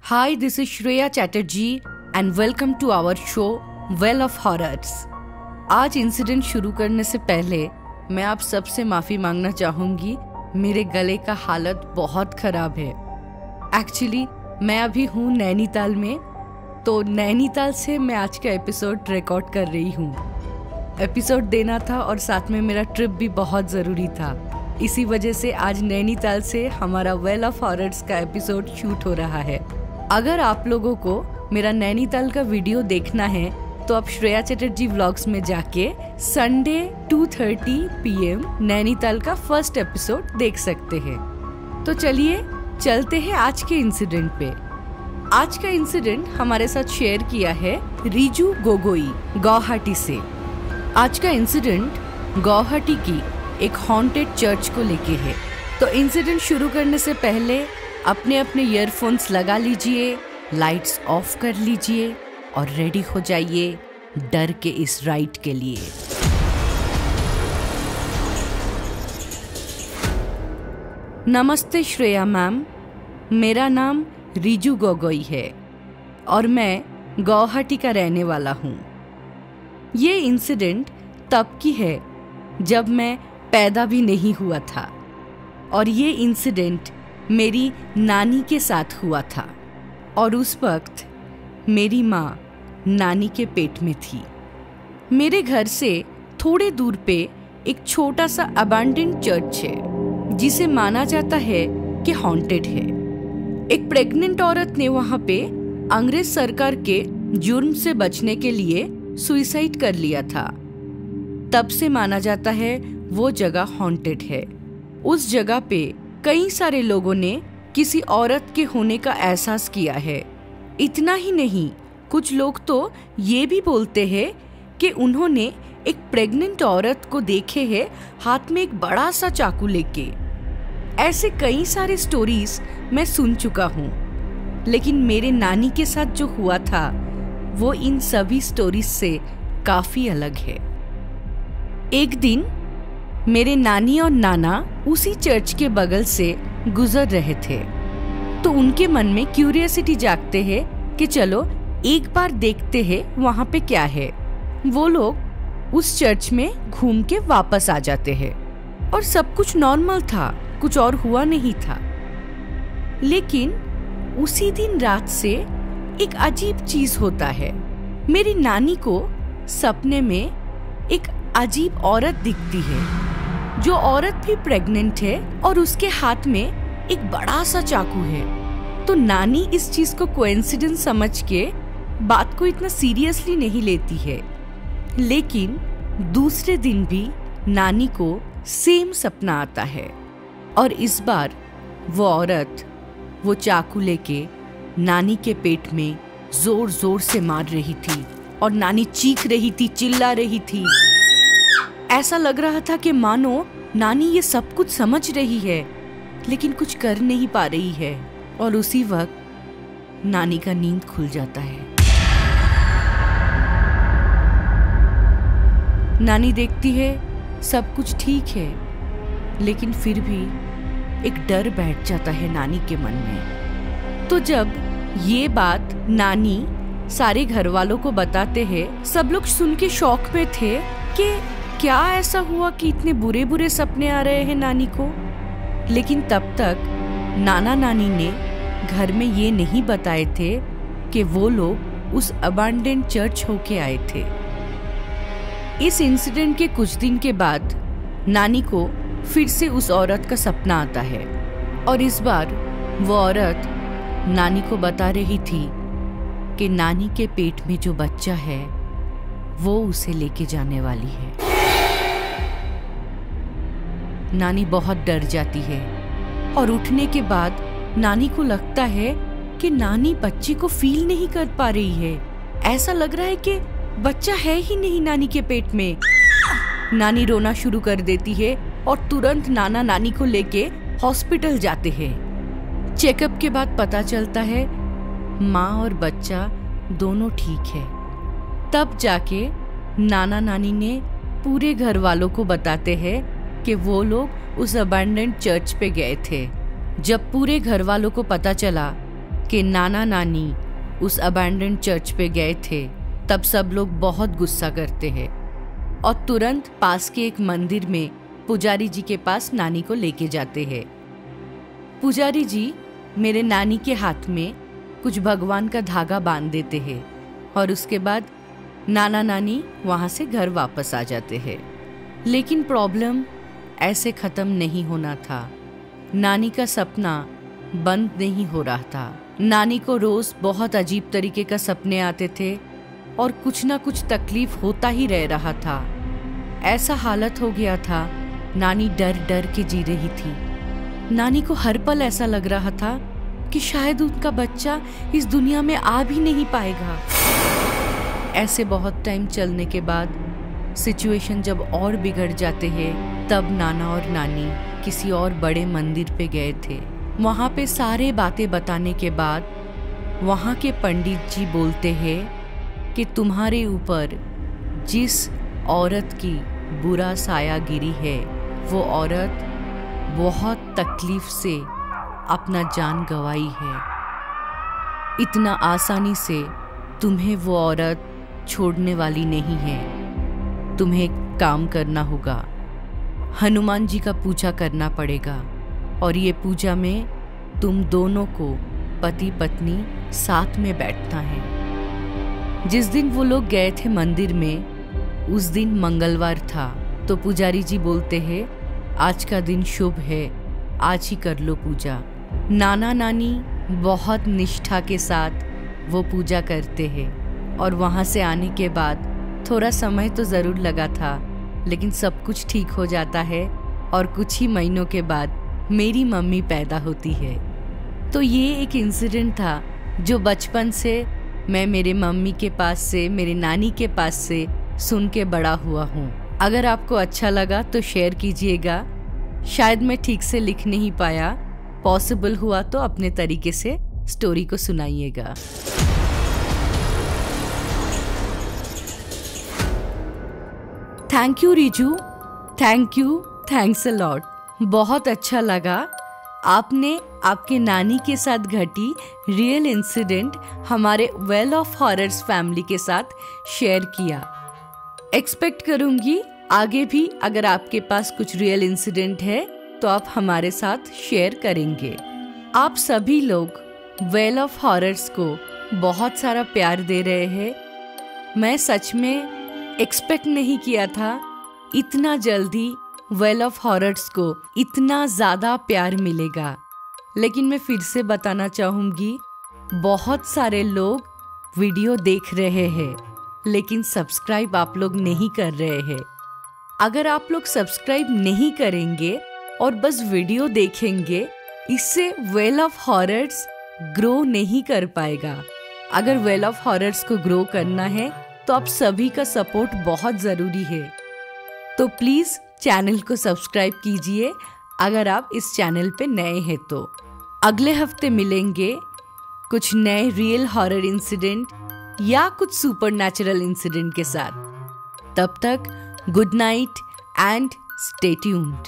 Hi, this is Shreya Chatterjee and welcome to our show Well of Horrors। आज incident शुरू करने से पहले मैं आप सबसे माफ़ी मांगना चाहूँगी। मेरे गले का हालत बहुत ख़राब है। एक्चुअली मैं अभी हूँ नैनीताल में, तो नैनीताल से मैं आज का एपिसोड रिकॉर्ड कर रही हूँ। एपिसोड देना था और साथ में मेरा ट्रिप भी बहुत ज़रूरी था। इसी वजह से आज नैनीताल से हमारा वेल ऑफ हॉरर्स का एपिसोड शूट हो रहा है। अगर आप लोगों को मेरा नैनीताल का वीडियो देखना है तो आप श्रेया चैटर्जी व्लॉग्स में जाके संडे 2:30 PM नैनीताल का फर्स्ट एपिसोड देख सकते हैं। तो चलिए चलते हैं आज के इंसिडेंट पे। आज का इंसिडेंट हमारे साथ शेयर किया है रिजू गोगोई गुवाहाटी से। आज का इंसिडेंट गुवाहाटी की एक हॉन्टेड चर्च को लेके है। तो इंसिडेंट शुरू करने से पहले अपने अपने ईयरफोन्स लगा लीजिए, लाइट्स ऑफ कर लीजिए और रेडी हो जाइए डर के इस राइड के लिए। नमस्ते श्रेया मैम, मेरा नाम रिजू गोगोई है और मैं गुवाहाटी का रहने वाला हूँ। ये इंसिडेंट तब की है जब मैं पैदा भी नहीं हुआ था और ये इंसिडेंट मेरी नानी के साथ हुआ था और उस वक्त मेरी माँ नानी के पेट में थी। मेरे घर से थोड़े दूर पे एक छोटा सा अबैंडन्ड चर्च है जिसे माना जाता है कि हॉन्टेड है। एक प्रेग्नेंट औरत ने वहाँ पे अंग्रेज सरकार के जुर्म से बचने के लिए सुसाइड कर लिया था। तब से माना जाता है वो जगह हॉन्टेड है। उस जगह पे कई सारे लोगों ने किसी औरत के होने का एहसास किया है। इतना ही नहीं, कुछ लोग तो ये भी बोलते हैं कि उन्होंने एक प्रेग्नेंट औरत को देखे है हाथ में एक बड़ा सा चाकू लेके। ऐसे कई सारे स्टोरीज मैं सुन चुका हूँ, लेकिन मेरे नानी के साथ जो हुआ था वो इन सभी स्टोरीज से काफी अलग है। एक दिन मेरे नानी और नाना उसी चर्च के बगल से गुजर रहे थे, तो उनके मन में क्यूरियोसिटी जागते हैं कि चलो एक बार देखते हैं वहाँ पे क्या है। वो लोग उस चर्च में घूम के वापस आ जाते हैं और सब कुछ नॉर्मल था, कुछ और हुआ नहीं था। लेकिन उसी दिन रात से एक अजीब चीज होता है। मेरी नानी को सपने में एक अजीब औरत दिखती है, जो औरत भी प्रेग्नेंट है और उसके हाथ में एक बड़ा सा चाकू है। तो नानी इस चीज को कोइंसिडेंस समझ के बात को इतना सीरियसली नहीं लेती है। लेकिन दूसरे दिन भी नानी को सेम सपना आता है और इस बार वो औरत वो चाकू लेके नानी के पेट में जोर जोर से मार रही थी और नानी चीख रही थी, चिल्ला रही थी। ऐसा लग रहा था कि मानो नानी ये सब कुछ समझ रही है लेकिन कुछ कर नहीं पा रही है। और उसी वक्त नानी का नींद खुल जाता है। नानी देखती है सब कुछ ठीक है, लेकिन फिर भी एक डर बैठ जाता है नानी के मन में। तो जब ये बात नानी सारे घर वालों को बताते हैं, सब लोग सुन के शॉक में थे कि क्या ऐसा हुआ कि इतने बुरे बुरे सपने आ रहे हैं नानी को। लेकिन तब तक नाना नानी ने घर में ये नहीं बताए थे कि वो लोग उस अबैंडन्ड चर्च होके आए थे। इस इंसिडेंट के कुछ दिन के बाद नानी को फिर से उस औरत का सपना आता है और इस बार वो औरत नानी को बता रही थी कि नानी के पेट में जो बच्चा है वो उसे लेके जाने वाली है। नानी बहुत डर जाती है और उठने के बाद नानी को लगता है कि नानी बच्चे को फील नहीं कर पा रही है। ऐसा लग रहा है कि बच्चा है ही नहीं नानी के पेट में। नानी रोना शुरू कर देती है और तुरंत नाना नानी को लेके हॉस्पिटल जाते हैं। चेकअप के बाद पता चलता है माँ और बच्चा दोनों ठीक है। तब जाके नाना नानी ने पूरे घर वालों को बताते हैं कि वो लोग उस अबैंडन्ड चर्च पे गए थे। जब पूरे घर वालों को पता चला कि नाना नानी उस अबैंडन चर्च पे गए थे, तब सब लोग बहुत गुस्सा करते हैं और तुरंत पास के एक मंदिर में पुजारी जी के पास नानी को लेके जाते हैं। पुजारी जी मेरे नानी के हाथ में कुछ भगवान का धागा बांध देते हैं और उसके बाद नाना नानी वहाँ से घर वापस आ जाते हैं। लेकिन प्रॉब्लम ऐसे ख़त्म नहीं होना था। नानी का सपना बंद नहीं हो रहा था। नानी को रोज़ बहुत अजीब तरीके का सपने आते थे और कुछ ना कुछ तकलीफ होता ही रह रहा था। ऐसा हालत हो गया था, नानी डर डर के जी रही थी। नानी को हर पल ऐसा लग रहा था कि शायद उनका बच्चा इस दुनिया में आ भी नहीं पाएगा। ऐसे बहुत टाइम चलने के बाद सिचुएशन जब और बिगड़ जाते हैं, तब नाना और नानी किसी और बड़े मंदिर पे गए थे। वहाँ पे सारे बातें बताने के बाद वहाँ के पंडित जी बोलते हैं कि तुम्हारे ऊपर जिस औरत की बुरा साया गिरी है, वो औरत बहुत तकलीफ से अपना जान गंवाई है। इतना आसानी से तुम्हें वो औरत छोड़ने वाली नहीं है। तुम्हें काम करना होगा, हनुमान जी का पूजा करना पड़ेगा और ये पूजा में तुम दोनों को पति पत्नी साथ में बैठना है। जिस दिन वो लोग गए थे मंदिर में, उस दिन मंगलवार था, तो पुजारी जी बोलते हैं आज का दिन शुभ है, आज ही कर लो पूजा। नाना नानी बहुत निष्ठा के साथ वो पूजा करते हैं और वहाँ से आने के बाद थोड़ा समय तो ज़रूर लगा था, लेकिन सब कुछ ठीक हो जाता है और कुछ ही महीनों के बाद मेरी मम्मी पैदा होती है। तो ये एक इंसिडेंट था जो बचपन से मैं मेरे मम्मी के पास से, मेरे नानी के पास से सुन के बड़ा हुआ हूँ। अगर आपको अच्छा लगा तो शेयर कीजिएगा। शायद मैं ठीक से लिख नहीं पाया, पॉसिबल हुआ तो अपने तरीके से स्टोरी को सुनाइएगा। Thank you Riju, thank you, thanks a lot. बहुत अच्छा लगा आपने आपके नानी के साथ घटी रियल इंसिडेंट हमारे वेल ऑफ हॉरर्स फैमिली के साथ शेयर किया। एक्सपेक्ट करूंगी आगे भी अगर आपके पास कुछ रियल इंसिडेंट है तो आप हमारे साथ शेयर करेंगे। आप सभी लोग वेल ऑफ हॉरर्स को बहुत सारा प्यार दे रहे हैं। मैं सच में एक्सपेक्ट नहीं किया था इतना जल्दी वेल ऑफ हॉरर्स को इतना ज़्यादा प्यार मिलेगा। लेकिन मैं फिर से बताना चाहूँगी, बहुत सारे लोग वीडियो देख रहे हैं लेकिन सब्सक्राइब आप लोग नहीं कर रहे हैं। अगर आप लोग सब्सक्राइब नहीं करेंगे और बस वीडियो देखेंगे, इससे वेल ऑफ हॉरर्स ग्रो नहीं कर पाएगा। अगर वेल ऑफ हॉरर्स को ग्रो करना है तो आप सभी का सपोर्ट बहुत ज़रूरी है। तो प्लीज़ चैनल को सब्सक्राइब कीजिए अगर आप इस चैनल पे नए हैं तो। अगले हफ्ते मिलेंगे कुछ नए रियल हॉरर इंसिडेंट या कुछ सुपरनैचुरल इंसिडेंट के साथ। तब तक good night and stay tuned.